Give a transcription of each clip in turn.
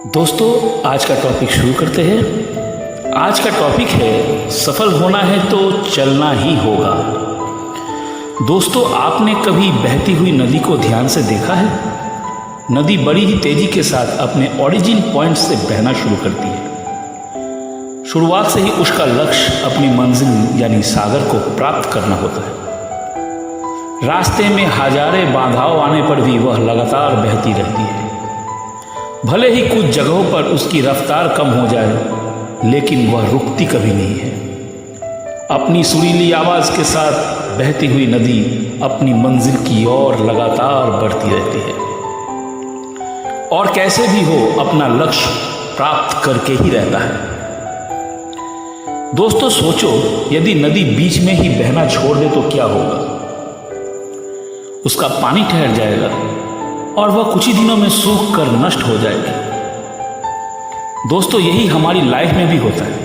दोस्तों, आज का टॉपिक शुरू करते हैं। आज का टॉपिक है सफल होना है तो चलना ही होगा। दोस्तों, आपने कभी बहती हुई नदी को ध्यान से देखा है? नदी बड़ी ही तेजी के साथ अपने ओरिजिन पॉइंट से बहना शुरू करती है। शुरुआत से ही उसका लक्ष्य अपनी मंजिल यानी सागर को प्राप्त करना होता है। रास्ते में हजारों बाधाओं आने पर भी वह लगातार बहती रहती है। भले ही कुछ जगहों पर उसकी रफ्तार कम हो जाए, लेकिन वह रुकती कभी नहीं है। अपनी सुरीली आवाज के साथ बहती हुई नदी अपनी मंजिल की ओर लगातार बढ़ती रहती है और कैसे भी हो अपना लक्ष्य प्राप्त करके ही रहता है। दोस्तों, सोचो, यदि नदी बीच में ही बहना छोड़ दे तो क्या होगा? उसका पानी ठहर जाएगा और वह कुछ ही दिनों में सूख कर नष्ट हो जाएगी। दोस्तों, यही हमारी लाइफ में भी होता है।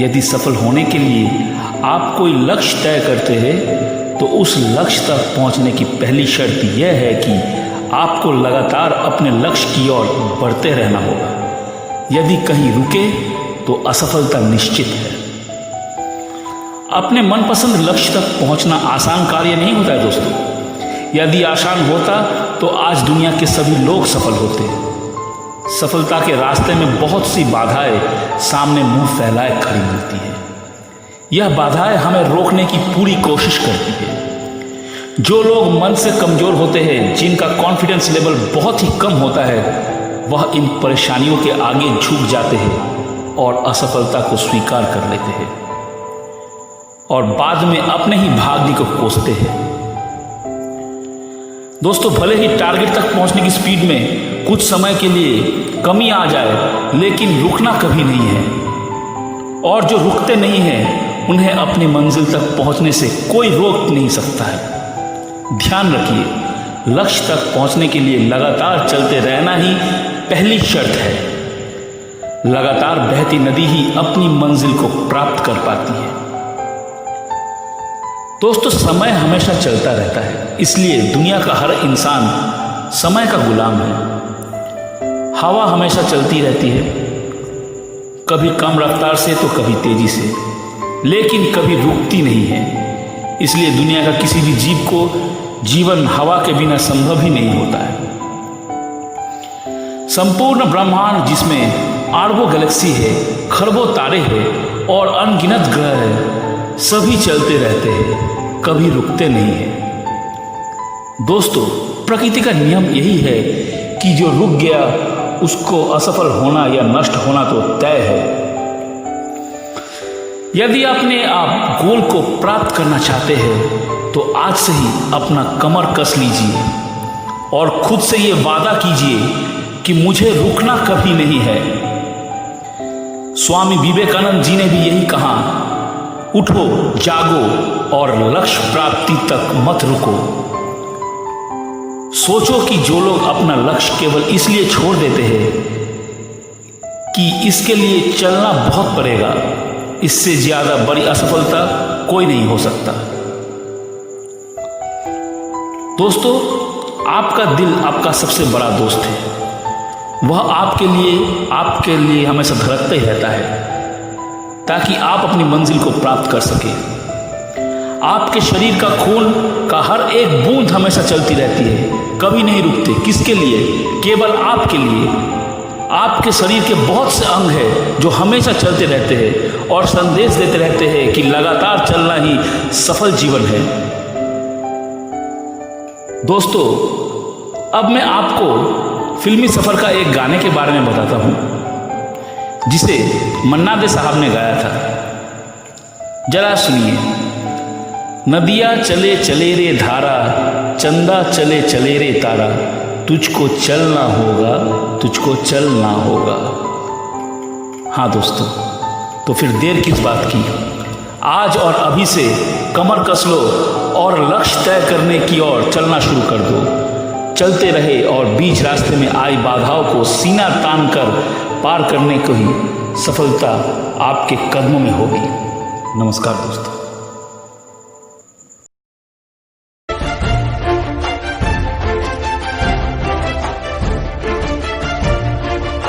यदि सफल होने के लिए आप कोई लक्ष्य तय करते हैं तो उस लक्ष्य तक पहुंचने की पहली शर्त यह है कि आपको लगातार अपने लक्ष्य की ओर बढ़ते रहना होगा। यदि कहीं रुके तो असफलता निश्चित है। अपने मनपसंद लक्ष्य तक पहुंचना आसान कार्य नहीं होता है दोस्तों। यदि आसान होता तो आज दुनिया के सभी लोग सफल होते। सफलता के रास्ते में बहुत सी बाधाएं सामने मुंह फैलाए खड़ी मिलती है। यह बाधाएं हमें रोकने की पूरी कोशिश करती है। जो लोग मन से कमजोर होते हैं, जिनका कॉन्फिडेंस लेवल बहुत ही कम होता है, वह इन परेशानियों के आगे झुक जाते हैं और असफलता को स्वीकार कर लेते हैं और बाद में अपने ही भाग्य को कोसते हैं। दोस्तों, भले ही टारगेट तक पहुंचने की स्पीड में कुछ समय के लिए कमी आ जाए, लेकिन रुकना कभी नहीं है। और जो रुकते नहीं हैं, उन्हें अपनी मंजिल तक पहुंचने से कोई रोक नहीं सकता है। ध्यान रखिए, लक्ष्य तक पहुंचने के लिए लगातार चलते रहना ही पहली शर्त है। लगातार बहती नदी ही अपनी मंजिल को प्राप्त कर पाती है। दोस्तों, समय हमेशा चलता रहता है, इसलिए दुनिया का हर इंसान समय का गुलाम है। हवा हमेशा चलती रहती है, कभी कम रफ्तार से तो कभी तेजी से, लेकिन कभी रुकती नहीं है। इसलिए दुनिया का किसी भी जीव को जीवन हवा के बिना संभव ही नहीं होता है। संपूर्ण ब्रह्मांड, जिसमें अरबों गैलेक्सी है, खरबों तारे हैं और अनगिनत ग्रह हैं, सभी चलते रहते हैं, कभी रुकते नहीं हैं। दोस्तों, प्रकृति का नियम यही है कि जो रुक गया उसको असफल होना या नष्ट होना तो तय है। यदि अपने आप गोल को प्राप्त करना चाहते हैं तो आज से ही अपना कमर कस लीजिए और खुद से ये वादा कीजिए कि मुझे रुकना कभी नहीं है। स्वामी विवेकानंद जी ने भी यही कहा, उठो, जागो और लक्ष्य प्राप्ति तक मत रुको। सोचो कि जो लोग अपना लक्ष्य केवल इसलिए छोड़ देते हैं कि इसके लिए चलना बहुत पड़ेगा, इससे ज्यादा बड़ी असफलता कोई नहीं हो सकता। दोस्तों, आपका दिल आपका सबसे बड़ा दोस्त है। वह आपके लिए हमेशा धड़कता ही रहता है ताकि आप अपनी मंजिल को प्राप्त कर सकें। आपके शरीर का खून का हर एक बूंद हमेशा चलती रहती है, कभी नहीं रुकते। किसके लिए? केवल आपके लिए। आपके शरीर के बहुत से अंग हैं जो हमेशा चलते रहते हैं और संदेश देते रहते हैं कि लगातार चलना ही सफल जीवन है। दोस्तों, अब मैं आपको फिल्मी सफर का एक गाने के बारे में बताता हूँ जिसे मन्ना दे साहब ने गाया था। जरा सुनिए। नदिया चले चले रे धारा, चंदा चले चले रे तारा, तुझको चलना होगा, तुझको चलना होगा। हाँ दोस्तों, तो फिर देर किस बात की? आज और अभी से कमर कस लो और लक्ष्य तय करने की ओर चलना शुरू कर दो। चलते रहे और बीच रास्ते में आई बाधाओं को सीना तान कर पार करने को ही सफलता आपके कदमों में होगी। नमस्कार दोस्तों।